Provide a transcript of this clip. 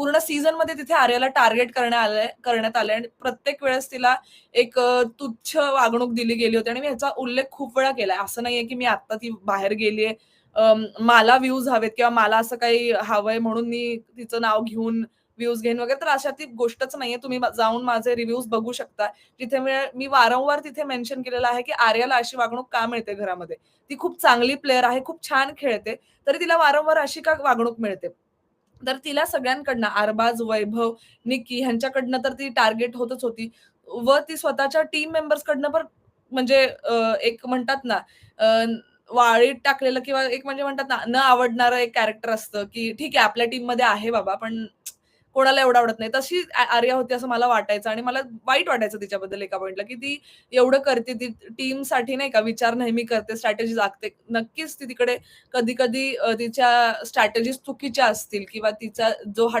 पूर्ण सीझनमध्ये तिथे आर्याला टार्गेट करण्यात आलंय आणि प्रत्येक वेळेस तिला एक तुच्छ वागणूक दिली गेली होती आणि मी ह्याचा उल्लेख खूप वेळा केलाय. असं नाहीये की मी आता ती बाहेर गेलीये, मला व्ह्यूज हवेत किंवा मला असं काही हवंय म्हणून मी तिचं नाव घेऊन व्ह्यूज घेईन वगैरे, तर अशा ती गोष्टच नाहीये. तुम्ही जाऊन माझे रिव्ह्यूज बघू शकता. तिथे मी वारंवार तिथे मेन्शन केलेलं आहे, की आर्याला अशी वागणूक का मिळते घरामध्ये. ती खूप चांगली प्लेयर आहे, खूप छान खेळते, तरी तिला वारंवार अशी का वागणूक मिळते? तर तिला सगळ्यांकडनं अरबाज, वैभव, निक्की ह्यांच्याकडनं तर ती टार्गेट होतच होती व ती स्वतःच्या टीम मेंबर्सकडनं पण म्हणजे एक म्हणतात ना अ, वाळीत टाकलेलं किंवा एक म्हणजे म्हणतात ना, न आवडणारं एक कॅरेक्टर असतं, की ठीक आहे आपल्या टीममध्ये आहे बाबा, पण कोणाला एवढं आवडत नाही. तशी आर्या होती असं मला वाटायचं आणि मला वाईट वाटायचं तिच्याबद्दल एका पॉइंटला, की ती एवढं करते, ती टीमसाठी नाही का विचार नेहमी करते, स्ट्रॅटेजीज आखते. नक्कीच ती तिकडे कधी-कधी तिच्या स्ट्रॅटेजीज चुकीच्या असतील किंवा तिचा जो हा